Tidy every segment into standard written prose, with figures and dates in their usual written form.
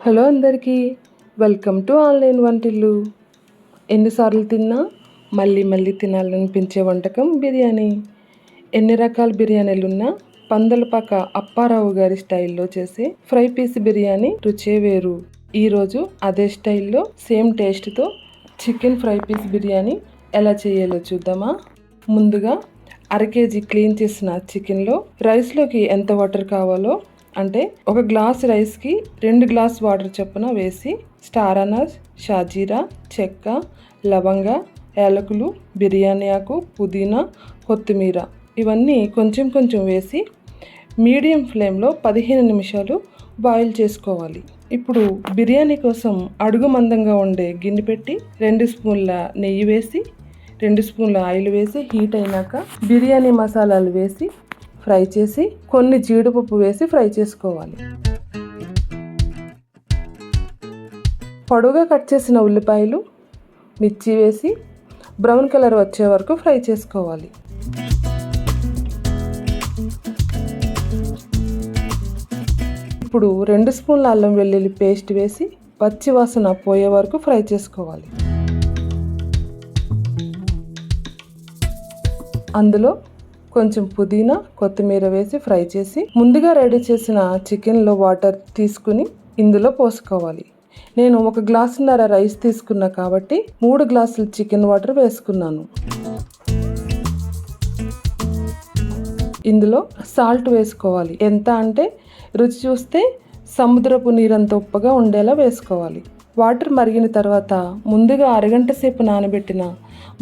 Hello అందరికీ, welcome to online వంటిల్లు. ఎన్నిసార్లు తిన్నా మళ్ళీ మళ్ళీ తినాలనిపించే వంటకం బిర్యానీ. ఎన్ని రకాల బిర్యానీలున్నా పందలపాక అప్పారావు గారి స్టైల్లో చేసే ఫ్రై పీస్ బిర్యానీ రుచే వేరు. ఈరోజు అదే స్టైల్లో సేమ్ టేస్ట్తో చికెన్ ఫ్రై పీస్ బిర్యానీ ఎలా చేయాలో చూద్దామా. ముందుగా 1/2 kg క్లీన్ చేసిన చికెన్లో రైస్లోకి ఎంత వాటర్ కావాలో, అంటే 1 గ్లాస్ రైస్కి 2 గ్లాస్ వాటర్ చొప్పున వేసి స్టార్ అనాస్, షాజీరా, చెక్క, లవంగ, యాలకులు, బిర్యానీ ఆకు, పుదీనా, కొత్తిమీర ఇవన్నీ కొంచెం కొంచెం వేసి మీడియం ఫ్లేమ్లో 15 నిమిషాలు బాయిల్ చేసుకోవాలి. ఇప్పుడు బిర్యానీ కోసం అడుగు మందంగా ఉండే గిన్నె పెట్టి 2 స్పూన్ల నెయ్యి వేసి 2 స్పూన్ల ఆయిల్ వేసి హీట్ అయినాక బిర్యానీ మసాలాలు వేసి ఫ్రై చేసి కొన్ని జీడిపప్పు వేసి ఫ్రై చేసుకోవాలి. పొడవుగా కట్ చేసిన ఉల్లిపాయలు, మిర్చి వేసి బ్రౌన్ కలర్ వచ్చే వరకు ఫ్రై చేసుకోవాలి. ఇప్పుడు 2 స్పూన్ల అల్లం వెల్లుల్లి పేస్ట్ వేసి పచ్చి వాసన పోయే వరకు ఫ్రై చేసుకోవాలి. అందులో కొంచెం పుదీనా, కొత్తిమీర వేసి ఫ్రై చేసి ముందుగా రెడీ చేసిన చికెన్లో వాటర్ తీసుకుని ఇందులో పోసుకోవాలి. నేను 1.5 గ్లాసున్నర రైస్ తీసుకున్నా కాబట్టి 3 గ్లాసులు చికెన్ వాటర్ వేసుకున్నాను. ఇందులో సాల్ట్ వేసుకోవాలి. ఎంత అంటే రుచి చూస్తే సముద్రపు నీరంత ఉప్పగా ఉండేలా వేసుకోవాలి. వాటర్ మరిగిన తర్వాత ముందుగా అరగంట సేపు నానబెట్టిన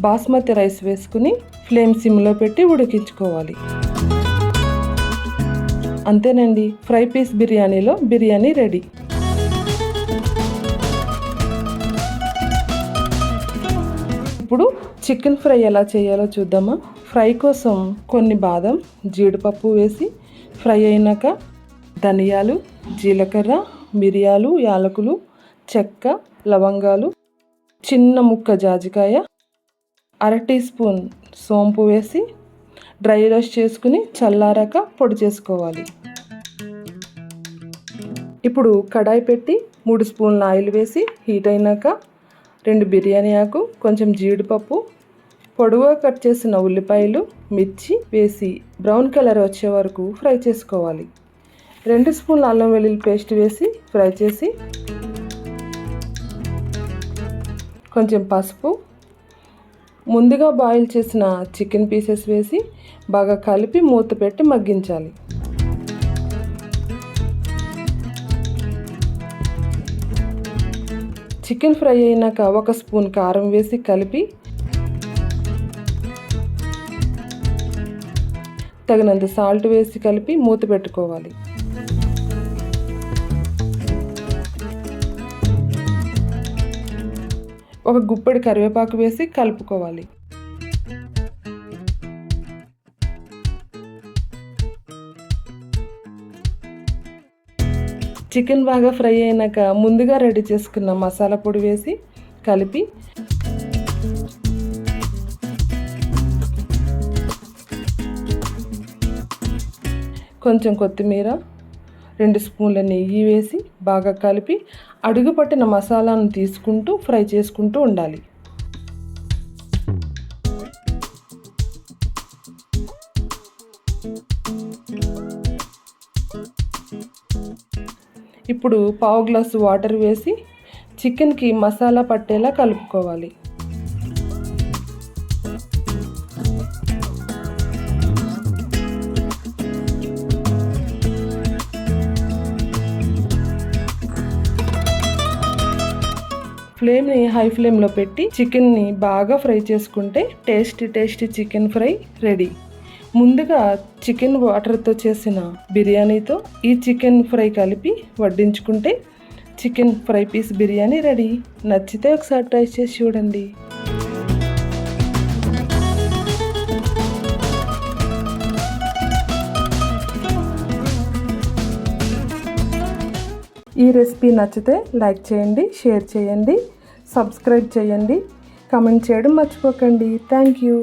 బాస్మతి రైస్ వేసుకుని ఫ్లేమ్ సిమ్లో పెట్టి ఉడికించుకోవాలి. అంతేనండి, ఫ్రై పీస్ బిర్యానీలో బిర్యానీ రెడీ. ఇప్పుడు చికెన్ ఫ్రై ఎలా చేయాలో చూద్దామా. ఫ్రై కోసం కొన్ని బాదం, జీడిపప్పు వేసి ఫ్రై అయినాక ధనియాలు, జీలకర్ర, మిరియాలు, యాలకులు, చెక్క, లవంగాలు, చిన్న ముక్క జాజికాయ, 1/2 టీ స్పూన్ సోంపు వేసి డ్రై రోస్ట్ చేసుకుని చల్లారాక పొడి చేసుకోవాలి. ఇప్పుడు కడాయి పెట్టి 3 స్పూన్ల ఆయిల్ వేసి హీట్ అయినాక 2 బిర్యానీ ఆకు, కొంచెం జీడిపప్పు, పొడవుగా కట్ చేసిన ఉల్లిపాయలు, మిర్చి వేసి బ్రౌన్ కలర్ వచ్చే వరకు ఫ్రై చేసుకోవాలి. 2 స్పూన్ల అల్లం వెల్లుల్లి పేస్ట్ వేసి ఫ్రై చేసి కొంచెం పసుపు, ముందుగా బాయిల్ చేసిన చికెన్ పీసెస్ వేసి బాగా కలిపి మూత పెట్టి మగ్గించాలి. చికెన్ ఫ్రై అయినాక 1 స్పూన్ కారం వేసి కలిపి తగినంత సాల్ట్ వేసి కలిపి మూత పెట్టుకోవాలి. ఒక గుప్పెడు కరివేపాకు వేసి కలుపుకోవాలి. చికెన్ బాగా ఫ్రై అయినాక ముందుగా రెడీ చేసుకున్న మసాలా పొడి వేసి కలిపి కొంచెం కొత్తిమీర, 2 స్పూన్ల నెయ్యి వేసి బాగా కలిపి అడుగు పట్టిన మసాలాను తీసుకుంటూ ఫ్రై చేసుకుంటూ ఉండాలి. ఇప్పుడు 1/2 గ్లాసు వాటర్ వేసి చికెన్కి మసాలా పట్టేలా కలుపుకోవాలి. ఫ్లేమ్ని హై ఫ్లేమ్లో పెట్టి చికెన్ని బాగా ఫ్రై చేసుకుంటే టేస్టీ చికెన్ ఫ్రై రెడీ. ముందుగా చికెన్ వాటర్తో చేసిన బిర్యానీతో ఈ చికెన్ ఫ్రై కలిపి వడ్డించుకుంటే chicken fry piece biryani ready. నచ్చితే ఒకసారి ట్రై చేసి చూడండి. ఈ రెసిపీ నచ్చితే లైక్ చేయండి, షేర్ చేయండి, సబ్స్క్రైబ్ చేయండి, కామెంట్ చేయడం మర్చిపోకండి. Thank you.